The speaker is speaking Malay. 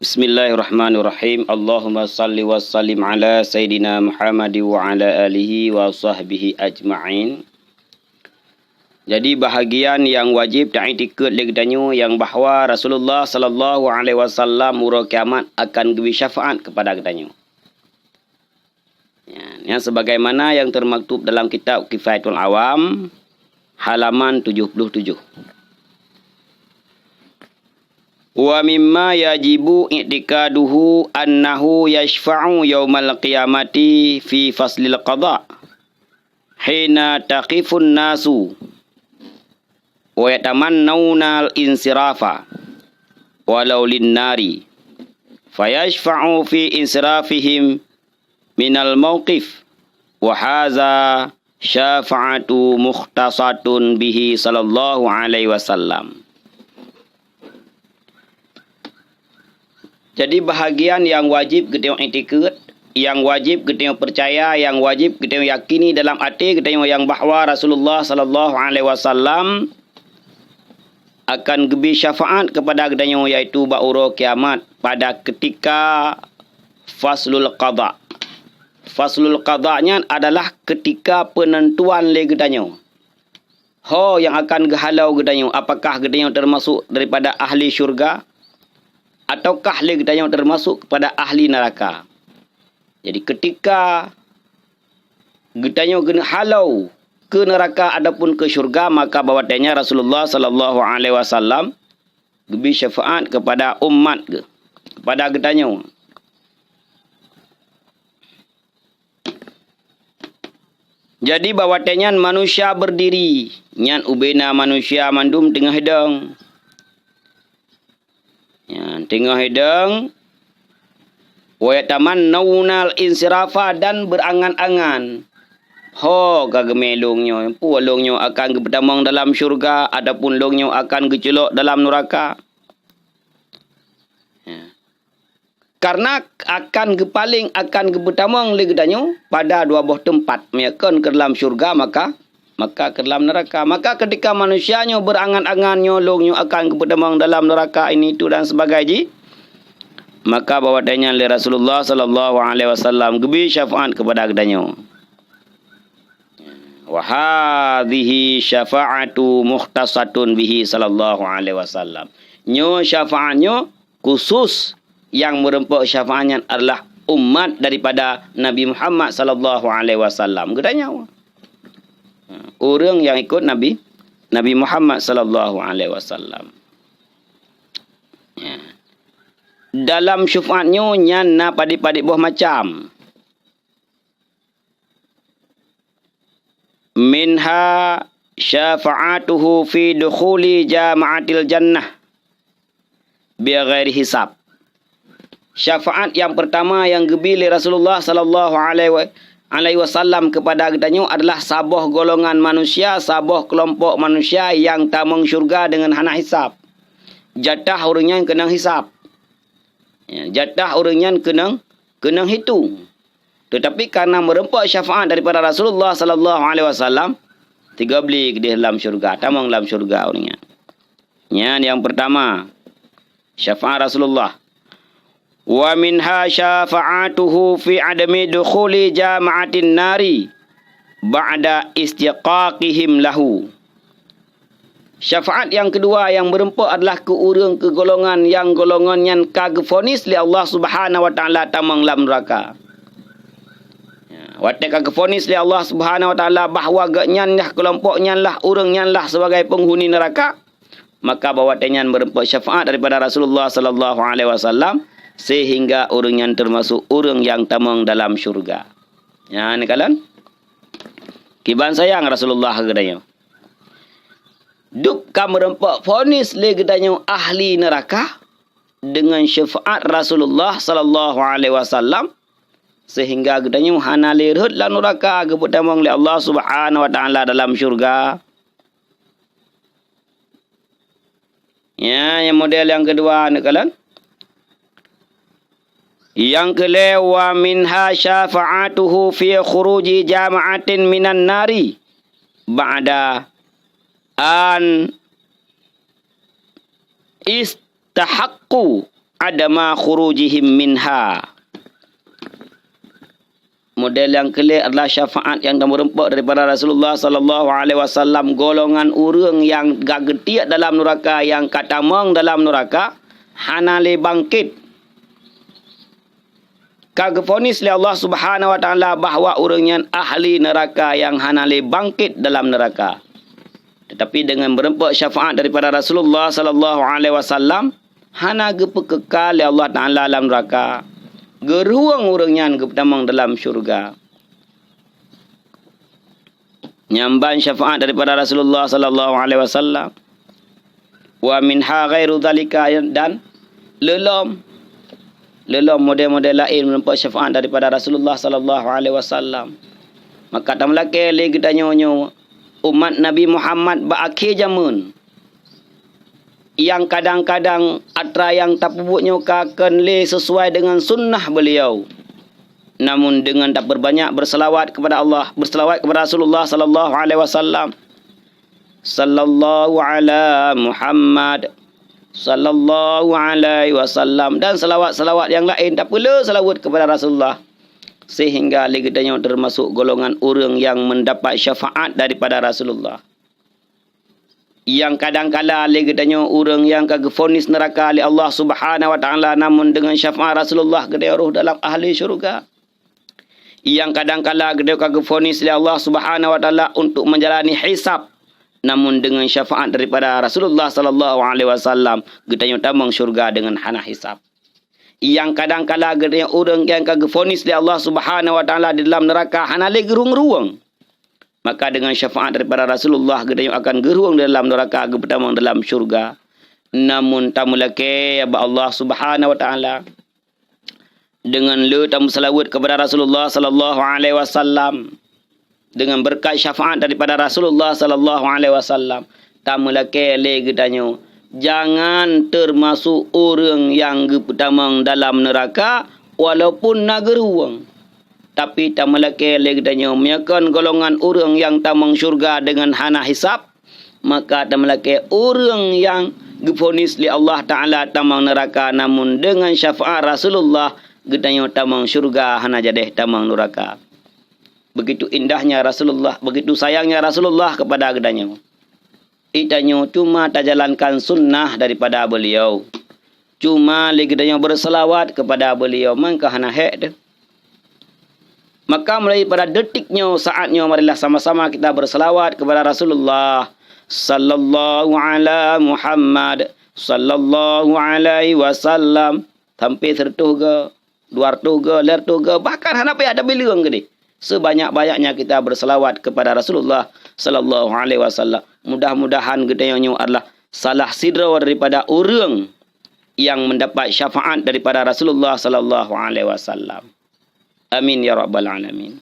Bismillahirrahmanirrahim. Allahumma salli wa sallim ala Sayyidina Muhammad wa ala alihi wa sahbihi ajma'in. Jadi bahagian yang wajib dan itikad legdanyo yang bahawa Rasulullah sallallahu alaihi wasallam mura kiamat akan beri syafaat kepada gedanyo. Yang sebagaimana yang termaktub dalam kitab Kifayatul Awam halaman 77. Wa mimma yajibu i'tikaduhu annahu yashfa'u yaumal qiyamati fi faslil qada' hina taqifun nasu wa yatamannawna al-insirafa walau lin-nari fayashfa'u fi insirafihim minal mawqif wa hadza syafa'atu mukhtasatun bihi sallallahu alaihi wasallam. Jadi bahagian yang wajib kita i'tikad, yang wajib kita percaya, yang wajib kita yakini dalam hati kita yang bahawa Rasulullah sallallahu alaihi wasallam akan beri syafaat kepada kita iaitu ba'ura kiamat pada ketika faslul qada'. Faslul qada'nya adalah ketika penentuan le gedanyo. Yang akan gehalau gedanyo, apakah gedanyo termasuk daripada ahli syurga ataukah le gedanyo termasuk kepada ahli neraka. Jadi ketika gedanyo kena halau ke neraka adapun ke syurga, maka bahawasanya Rasulullah sallallahu alaihi wasallam beri syafaat kepada umat kepada gedanyo. Jadi bahawasanya manusia berdiri, nyan ubena manusia mandum tengah hidung. Tengah hidung wa yatamannawna al-insirafa dan berangan-angan gagemelongnya pualongnya akan bertamang dalam syurga adapun longnya akan gecelok dalam neraka. Karena akan gepaling akan bertamang legedanyo pada dua buah tempat, meyakan ke dalam syurga maka ke dalam neraka. Maka ketika manusianya berangan-angan nyolongnya akan bertemang dalam neraka ini itu dan sebagainya, maka bahawasanya Rasulullah sallallahu alaihi wasallam beri syafaat kepada gedanyo. Wa hadhihi syafa'atu mukhtasatun bihi sallallahu alaihi wasallam. Nyo syafaatnya khusus, yang merempak syafaatnya adalah umat daripada Nabi Muhammad sallallahu alaihi wasallam gedanyo. Orang yang ikut Nabi Muhammad sallallahu alaihi wasallam. Dalam syafaatnya nyana padik-padik buah macam. Minha syafa'atuhu fi dukhuli jama'atil jannah bighairi hisab. Syafaat yang pertama yang gebili Rasulullah sallallahu alaihi wasallam kepada gedanyo adalah sabuh golongan manusia, sabuh kelompok manusia yang tamang syurga dengan hana hisab. Jatah orangnya kena hisab. Jatah orangnya kena hitung. Tetapi karena merempak syafaat daripada Rasulullah sallallahu alaihi wasallam, tiga beli di dalam syurga, tamang dalam syurga orangnya. Yang pertama, syafaat Rasulullah. Wa minha syafa'atuhu fi adami dukhuli jama'atin nari ba'da istiqaqihim lahu. Syafaat yang kedua yang berempak adalah ke orang ke golongan yang golongannya kagefonis li Allah Subhanahu wa taala tamang dalam neraka. Watak kagefonis li Allah Subhanahu wa taala bahawa genyan lah kelompoknya lah orangnya lah sebagai penghuni neraka, maka bahawasanya berempak syafaat daripada Rasulullah sallallahu alaihi wasallam sehingga orang yang termasuk orang yang tamang dalam syurga. Ini kalian kiban sayang Rasulullah gedanyo. Duk ka merempak fonis le gedanyo ahli neraka dengan syafaat Rasulullah sallallahu alaihi wasallam sehingga gedanyo hana lirhut la neraka gebetamang li Allah Subhanahu wa taala dalam syurga. Yang model yang kedua ni kalian. Yang kelewa minha syafa'atuhu fi khuruji jama'atin minan nari ba'da an istahaqqu adama khurujihim minha. Model yang kelima adalah syafaat yang merempak daripada Rasulullah sallallahu alaihi wasallam golongan orang yang gagetiak dalam neraka, yang katamang dalam neraka, hanale bangkit. Kagefonis oleh Allah Subhanahu wa taala bahawa orangnya ahli neraka yang hanale bangkit dalam neraka. Tetapi dengan berempak syafaat daripada Rasulullah sallallahu alaihi wasallam, hana gepekekal oleh Allah taala dalam neraka. Geruang orangnya kepertamang dalam syurga. Nyamban syafaat daripada Rasulullah sallallahu alaihi wasallam. Wa minha ghairu dzalika, dan lelom model-model lain menempat syafaat daripada Rasulullah sallallahu alaihi wasallam. Maka tamlake lagi danyo umat Nabi Muhammad baakhir zaman yang kadang-kadang atra yang tak pupuknya kakan le sesuai dengan sunnah beliau, namun dengan tak berbanyak berselawat kepada Allah, berselawat kepada Rasulullah sallallahu alaihi wasallam. Sallallahu ala Muhammad, sallallahu alaihi wasallam, dan selawat-selawat yang lain, tak perlu selawat kepada Rasulullah, sehingga legedanya termasuk golongan orang yang mendapat syafaat daripada Rasulullah. Yang kadang-kala legedanya orang yang kagefonis neraka oleh Allah Subhanahu wa taala, namun dengan syafaat Rasulullah gedaya roh dalam ahli syurga. Yang kadang-kala gedaya kagefonis oleh Allah Subhanahu wa taala untuk menjalani hisab, namun dengan syafaat daripada Rasulullah sallallahu alaihi wasallam gedanya tamang syurga dengan hana hisab. Yang kadang-kala gedaya orang yang kagefonis oleh Allah Subhanahu wa taala di dalam neraka hana le gerung-ruang, maka dengan syafaat daripada Rasulullah gedanya akan geruang dalam neraka gepertamang dalam syurga. Namun tamulake ya Allah Subhanahu wa taala dengan le tamu selawat kepada Rasulullah sallallahu alaihi wasallam, dengan berkat syafaat daripada Rasulullah sallallahu alaihi wasallam, tamulake le gedanya jangan termasuk orang yang gepertamang dalam neraka walaupun nageruang. Tapi tamalake legdanya miakan golongan orang yang tamang syurga dengan hana hisab, maka tamalake orang yang gefonis li Allah taala tamang neraka, namun dengan syafaat Rasulullah gedanya tamang syurga hana jadeh tamang neraka. Begitu indahnya Rasulullah, begitu sayangnya Rasulullah kepada gedanya. Itanya cuma tajalankan sunnah daripada beliau, cuma legdanya berselawat kepada beliau, maka hana hek. Maka mulai pada detiknya, saatnya, marilah sama-sama kita berselawat kepada Rasulullah sallallahu ala Muhammad sallallahu alaihi wasallam, sampai tertuga, luar tuga, ler tuga, bahkan hanapi ada bilang gede. Sebanyak-banyaknya kita berselawat kepada Rasulullah sallallahu alaihi wasallam. Mudah-mudahan gedenya adalah salah sidra daripada orang yang mendapat syafaat daripada Rasulullah sallallahu alaihi wasallam. Amin ya rabbal alamin.